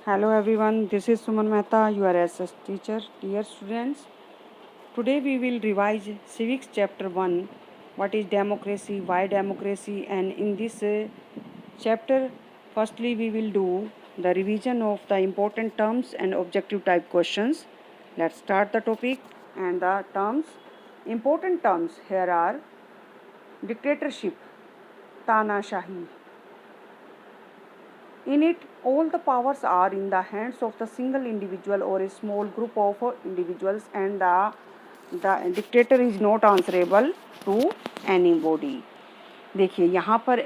Hello everyone, this is Suman Mehta, your SS teacher. Dear students, today we will revise Civics Chapter 1. What is democracy, why democracy, and in this chapter, firstly we will do the revision of the important terms and objective type questions. Let's start the topic and the terms. Important terms here are dictatorship, Tanashahi. In it, all the powers are in the hands of the single individual or a small group of individuals, and the dictator is not answerable to anybody. देखिए यहाँ पर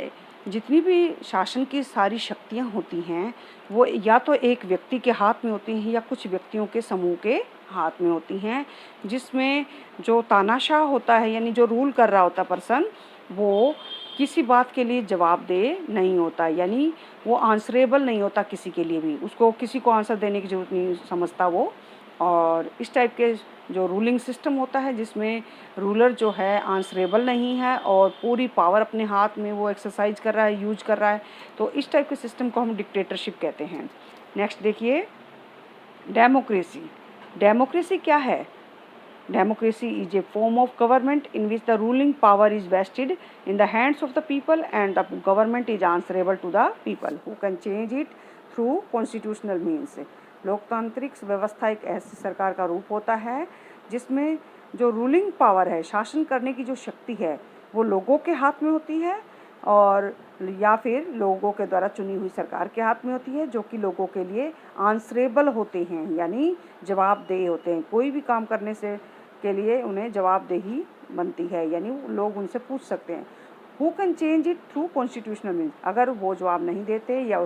जितनी भी शासन की सारी शक्तियाँ होती हैं वो या तो एक व्यक्ति के हाथ में होती हैं या कुछ व्यक्तियों के समूह के हाथ में होती हैं, जिसमें जो तानाशाह होता है यानी जो रूल कर रहा होता पर्सन वो किसी बात के लिए जवाबदेह नहीं होता, यानी वो आंसरेबल नहीं होता किसी के लिए भी, उसको किसी को आंसर देने की ज़रूरत नहीं समझता वो। और इस टाइप के जो रूलिंग सिस्टम होता है जिसमें रूलर जो है आंसरेबल नहीं है और पूरी पावर अपने हाथ में वो एक्सरसाइज कर रहा है, यूज कर रहा है, तो इस टाइप के सिस्टम को हम डिक्टेटरशिप कहते हैं। नेक्स्ट देखिए डेमोक्रेसी। डेमोक्रेसी क्या है? Democracy is a form of government in which the ruling power is vested in the hands of the people and the government is answerable to the people who can change it through constitutional means. लोकतांत्रिक व्यवस्था एक ऐसी सरकार का रूप होता है जिसमें जो रूलिंग पावर है, शासन करने की जो शक्ति है, वो लोगों के हाथ में होती है और या फिर लोगों के द्वारा चुनी हुई सरकार के हाथ में होती है, जो कि लोगों के लिए आंसरेबल होते हैं यानी जवाबदेह होते हैं। कोई भी काम करने से के लिए उन्हें जवाबदेही बनती है, यानी लोग उनसे पूछ सकते हैं। Who can change it through constitutional means, अगर वो जवाब नहीं देते या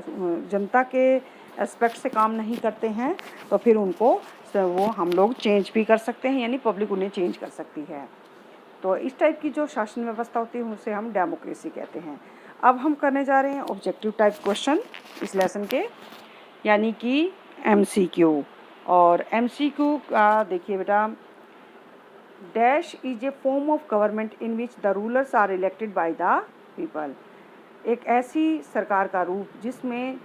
जनता के एस्पेक्ट से काम नहीं करते हैं तो फिर उनको वो हम लोग चेंज भी कर सकते हैं, यानी पब्लिक उन्हें चेंज कर सकती है। तो इस टाइप की जो शासन व्यवस्था होती है उसे हम डेमोक्रेसी कहते हैं। अब हम करने जा रहे हैं ऑब्जेक्टिव टाइप क्वेश्चन इस लेसन के, यानी कि MCQ। और MCQ का देखिए बेटा, dash is a form of government in which the rulers are elected by the people. एक ऐसी सरकार का रूप जिसमें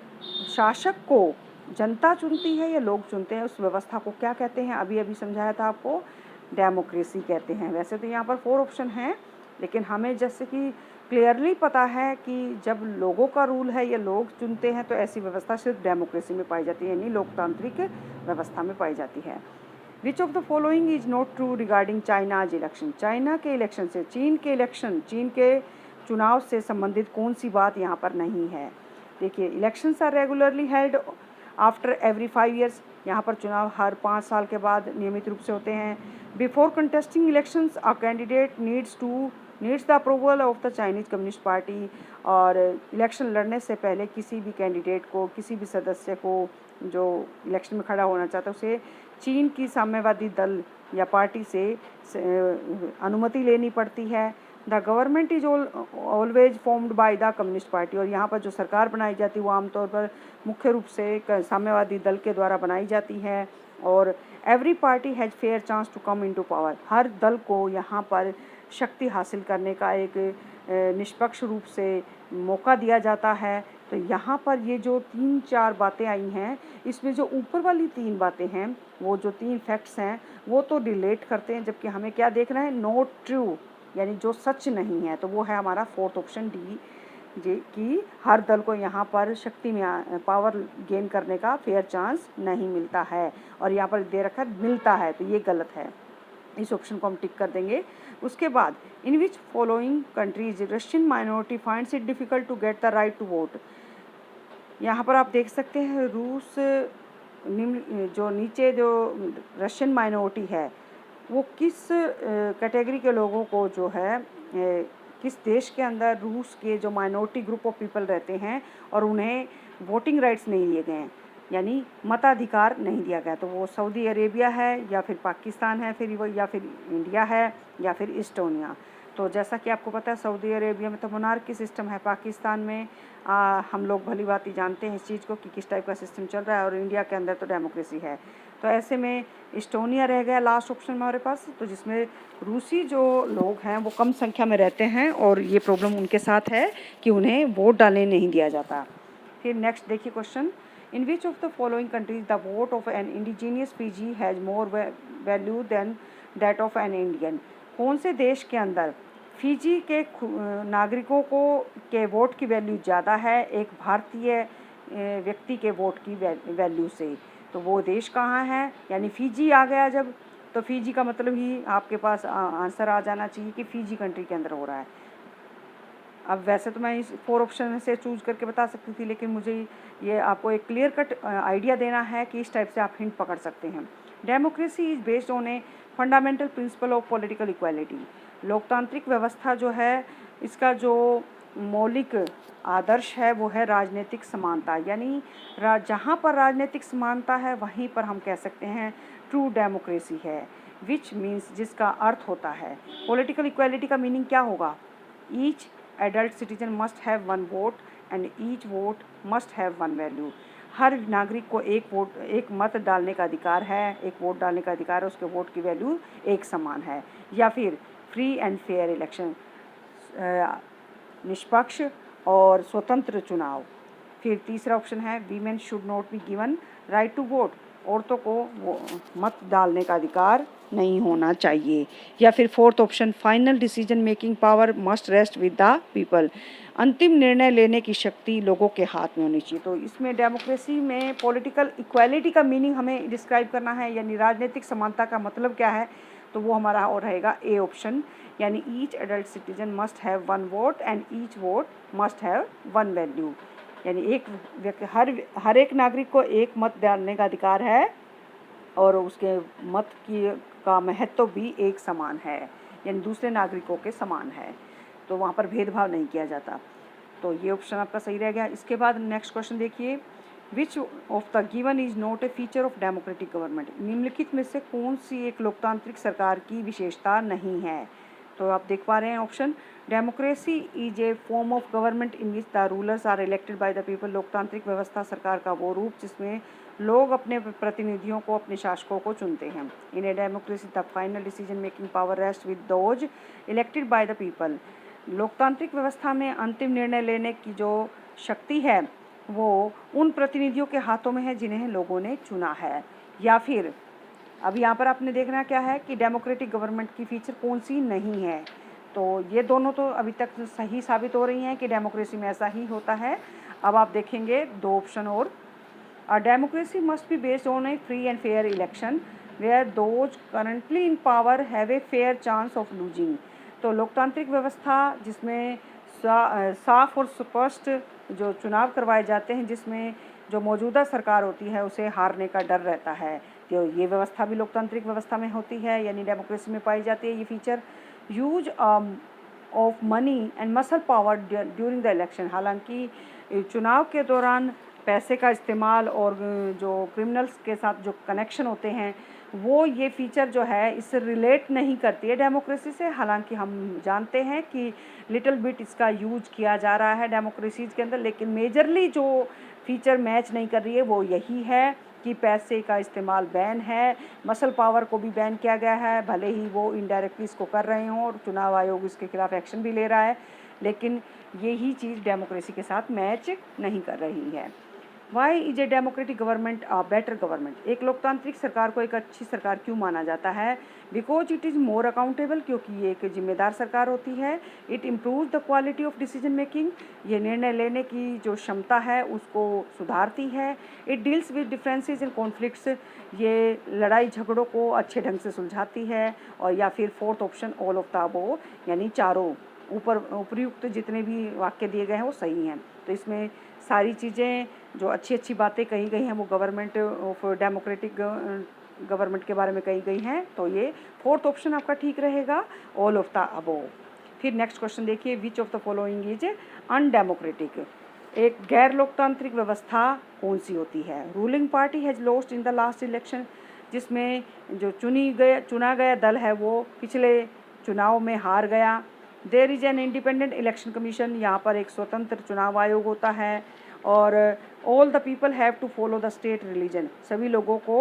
शासक को जनता चुनती है या लोग चुनते हैं, उस व्यवस्था को क्या कहते हैं? अभी अभी समझाया था आपको, डेमोक्रेसी कहते हैं। वैसे तो यहाँ पर 4 ऑप्शन हैं, लेकिन हमें जैसे कि क्लियरली पता है कि जब लोगों का रूल है या लोग चुनते हैं तो ऐसी व्यवस्था सिर्फ डेमोक्रेसी में पाई जाती है, यानी लोकतांत्रिक व्यवस्था में पाई जाती है। विच of the following is not true regarding China's election. China के इलेक्शन से, चीन के इलेक्शन, चीन के चुनाव से संबंधित कौन सी बात यहाँ पर नहीं है? देखिए, elections are regularly held after every 5 years. यहाँ पर चुनाव हर 5 साल के बाद नियमित रूप से होते हैं। Before contesting elections a candidate needs the approval of the Chinese communist party. और इलेक्शन लड़ने से पहले किसी भी कैंडिडेट को, किसी भी सदस्य को जो इलेक्शन में खड़ा होना चाहता है उसे चीन की साम्यवादी दल या पार्टी से अनुमति लेनी पड़ती है। The government is always formed by the communist party. और यहाँ पर जो सरकार बनाई जाती है वो आमतौर पर मुख्य रूप से साम्यवादी दल के द्वारा बनाई जाती है। और every party has fair chance to come into power. हर दल को यहाँ पर शक्ति हासिल करने का एक निष्पक्ष रूप से मौका दिया जाता है। तो यहाँ पर ये जो 3-4 बातें आई हैं, इसमें जो ऊपर वाली 3 बातें हैं, वो जो 3 फैक्ट्स हैं वो तो रिलेट करते हैं, जबकि हमें क्या देखना है? नॉट ट्रू, यानी जो सच नहीं है। तो वो है हमारा 4th ऑप्शन डी, कि हर दल को यहाँ पर शक्ति में पावर गेन करने का फेयर चांस नहीं मिलता है, और यहाँ पर दे रखा है मिलता है, तो ये गलत है। इस ऑप्शन को हम टिक कर देंगे। उसके बाद, in which following countries Russian minority finds it difficult to get the right to vote. यहाँ पर आप देख सकते हैं रूस निम्न जो नीचे जो रशियन माइनॉरिटी है वो किस कैटेगरी के लोगों को जो है किस देश के अंदर रूस के जो माइनॉरिटी ग्रुप ऑफ पीपल रहते हैं और उन्हें वोटिंग राइट्स नहीं दिए गए हैं, यानी मताधिकार नहीं दिया गया, तो वो सऊदी अरेबिया है या फिर पाकिस्तान है, फिर वो या फिर इंडिया है या फिर इस्टोनिया। तो जैसा कि आपको पता है सऊदी अरेबिया में तो मोनार्की सिस्टम है, पाकिस्तान में हम लोग भली भांति जानते हैं इस चीज़ को कि किस टाइप का सिस्टम चल रहा है, और इंडिया के अंदर तो डेमोक्रेसी है। तो ऐसे में इस्टोनिया रह गया लास्ट ऑप्शन हमारे पास, तो जिसमें रूसी जो लोग हैं वो कम संख्या में रहते हैं और ये प्रॉब्लम उनके साथ है कि उन्हें वोट डालने नहीं दिया जाता। फिर नेक्स्ट देखिए question, in which of the following countries the vote of an indigenous Fiji has more value than that of an Indian. कौन से देश के अंदर फीजी के नागरिकों को के वोट की वैल्यू ज़्यादा है एक भारतीय व्यक्ति के वोट की वैल्यू से? तो वो देश कहाँ है? यानी फीजी आ गया जब, तो फीजी का मतलब ही आपके पास आंसर आ जाना चाहिए कि फीजी कंट्री के अंदर हो रहा है। अब वैसे तो मैं इस 4 ऑप्शन में से चूज़ करके बता सकती थी, लेकिन मुझे ये आपको एक क्लियर कट आइडिया देना है कि इस टाइप से आप हिंट पकड़ सकते हैं। Democracy is based on a fundamental principle of political equality. लोकतांत्रिक व्यवस्था जो है, इसका जो मौलिक आदर्श है वो है राजनीतिक समानता। यानी जहाँ पर राजनीतिक समानता है वहीं पर हम कह सकते हैं ट्रू डेमोक्रेसी है, विच मीन्स जिसका अर्थ होता है पॉलिटिकल इक्वालिटी का मीनिंग क्या होगा? Each adult citizen must have one vote and each vote must have one value. हर नागरिक को एक मत डालने का अधिकार है, एक वोट डालने का अधिकार है, उसके वोट की वैल्यू एक समान है। या फिर फ्री एंड फेयर इलेक्शन, निष्पक्ष और स्वतंत्र चुनाव। फिर तीसरा ऑप्शन है women should not be given right to vote, औरतों को मत डालने का अधिकार नहीं होना चाहिए। या फिर fourth option final decision making power must rest with the people, अंतिम निर्णय लेने की शक्ति लोगों के हाथ में होनी चाहिए। तो इसमें डेमोक्रेसी में पॉलिटिकल इक्वालिटी का मीनिंग हमें डिस्क्राइब करना है, यानी राजनीतिक समानता का मतलब क्या है, तो वो हमारा और रहेगा ए ऑप्शन, यानी each adult citizen must have one vote and each vote must have one value. यानी एक व्यक्ति हर एक नागरिक को एक मत डालने का अधिकार है और उसके मत का महत्व भी एक समान है, यानी दूसरे नागरिकों के समान है, तो वहाँ पर भेदभाव नहीं किया जाता। तो ये ऑप्शन आपका सही रह गया। इसके बाद नेक्स्ट क्वेश्चन देखिए, विच of the given is not a feature of democratic government. निम्नलिखित में से कौन सी एक लोकतांत्रिक सरकार की विशेषता नहीं है? तो आप देख पा रहे हैं option, democracy is a form of government in which the rulers are elected by the people. लोकतांत्रिक व्यवस्था सरकार का वो रूप जिसमें लोग अपने प्रतिनिधियों को, अपने शासकों को चुनते हैं। In a democracy the final decision making power rest with those elected by the people. लोकतांत्रिक व्यवस्था में अंतिम निर्णय लेने की जो शक्ति है वो उन प्रतिनिधियों के हाथों में है जिन्हें लोगों ने चुना है। या फिर अब यहाँ पर आपने देखना क्या है कि डेमोक्रेटिक गवर्नमेंट की फीचर कौन सी नहीं है। तो ये दोनों तो अभी तक सही साबित हो रही हैं कि डेमोक्रेसी में ऐसा ही होता है। अब आप देखेंगे दो ऑप्शन और, a democracy must be based on a free and fair election where those currently in power have a fair chance of losing. तो लोकतांत्रिक व्यवस्था जिसमें साफ और स्पष्ट जो चुनाव करवाए जाते हैं, जिसमें जो मौजूदा सरकार होती है उसे हारने का डर रहता है, तो ये व्यवस्था भी लोकतांत्रिक व्यवस्था में होती है, यानी डेमोक्रेसी में पाई जाती है ये feature. Use of money and muscle power during the election, हालांकि चुनाव के दौरान पैसे का इस्तेमाल और जो क्रिमिनल्स के साथ जो कनेक्शन होते हैं वो ये फीचर जो है इससे रिलेट नहीं करती है डेमोक्रेसी से। हालांकि हम जानते हैं कि लिटिल बिट इसका यूज किया जा रहा है डेमोक्रेसीज के अंदर, लेकिन मेजरली जो फीचर मैच नहीं कर रही है वो यही है कि पैसे का इस्तेमाल बैन है, मसल पावर को भी बैन किया गया है, भले ही वो इनडायरेक्टली इसको कर रहे हों और चुनाव आयोग इसके खिलाफ एक्शन भी ले रहा है, लेकिन यही चीज़ डेमोक्रेसी के साथ मैच नहीं कर रही है। Why is a democratic government a better government. एक लोकतांत्रिक सरकार को एक अच्छी सरकार क्यों माना जाता है? Because it is more accountable, क्योंकि ये एक जिम्मेदार सरकार होती है। It improve the quality of decision making, ये निर्णय लेने की जो क्षमता है उसको सुधारती है। It deals with differences in conflicts, ये लड़ाई झगड़ों को अच्छे ढंग से सुलझाती है। और या फिर fourth option all of the above, यानी चारों उपयुक्त जितने भी वाक्य दिए गए हैं वो सही हैं। तो इसमें सारी चीज़ें जो अच्छी अच्छी बातें कही गई हैं वो गवर्नमेंट ऑफ डेमोक्रेटिक गवर्नमेंट के बारे में कही गई हैं। तो ये फोर्थ ऑप्शन आपका ठीक रहेगा, ऑल ऑफ द अबव। फिर नेक्स्ट क्वेश्चन देखिए, विच of the following is undemocratic. एक गैर लोकतांत्रिक व्यवस्था कौन सी होती है? Ruling party has lost in the last election, जिसमें जो चुना गया दल है वो पिछले चुनाव में हार गया। There is an independent election commission, यहाँ पर एक स्वतंत्र चुनाव आयोग होता है। और all the people have to follow the state religion, सभी लोगों को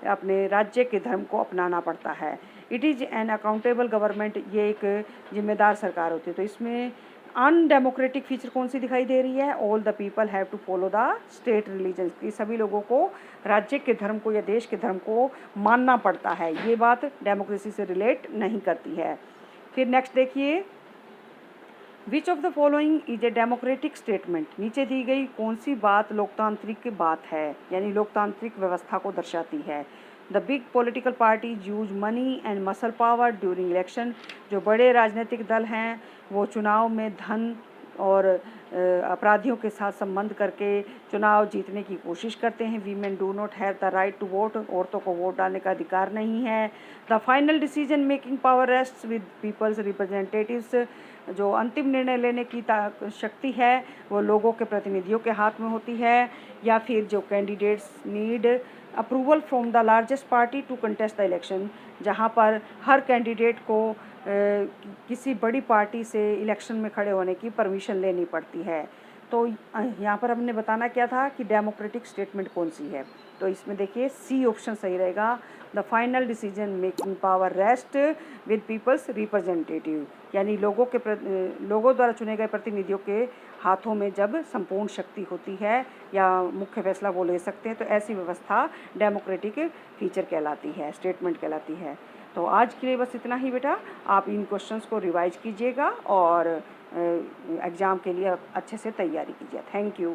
अपने राज्य के धर्म को अपनाना पड़ता है। It is an accountable government, ये एक जिम्मेदार सरकार होती है। तो इसमें अनडेमोक्रेटिक फीचर कौन सी दिखाई दे रही है? All the people have to follow the state religion, कि सभी लोगों को राज्य के धर्म को या देश के धर्म को मानना पड़ता है। ये बात डेमोक्रेसी से रिलेट नहीं करती है। फिर नेक्स्ट देखिए, विच of the following is a democratic statement, नीचे दी गई कौन सी बात लोकतांत्रिक बात है, यानी लोकतांत्रिक व्यवस्था को दर्शाती है? The big political parties use money and muscle power during election, जो बड़े राजनीतिक दल हैं वो चुनाव में धन और अपराधियों के साथ संबंध करके चुनाव जीतने की कोशिश करते हैं। Women do not have the right to vote, औरतों को वोट डालने का अधिकार नहीं है। The final decision making power rests with people's representatives, जो अंतिम निर्णय लेने की शक्ति है वो लोगों के प्रतिनिधियों के हाथ में होती है। या फिर जो candidates need approval from the largest party to contest the election, जहाँ पर हर कैंडिडेट को किसी बड़ी पार्टी से इलेक्शन में खड़े होने की परमिशन लेनी पड़ती है। तो यहाँ पर हमने बताना क्या था कि डेमोक्रेटिक स्टेटमेंट कौन सी है, तो इसमें देखिए सी ऑप्शन सही रहेगा। The final decision making power rest with peoples representative, यानी लोगों द्वारा चुने गए प्रतिनिधियों के हाथों में जब संपूर्ण शक्ति होती है या मुख्य फैसला वो ले सकते हैं, तो ऐसी व्यवस्था डेमोक्रेटिक फीचर कहलाती है, स्टेटमेंट कहलाती है। तो आज के लिए बस इतना ही बेटा, आप इन क्वेश्चंस को रिवाइज कीजिएगा और एग्ज़ाम के लिए अच्छे से तैयारी कीजिए। Thank you.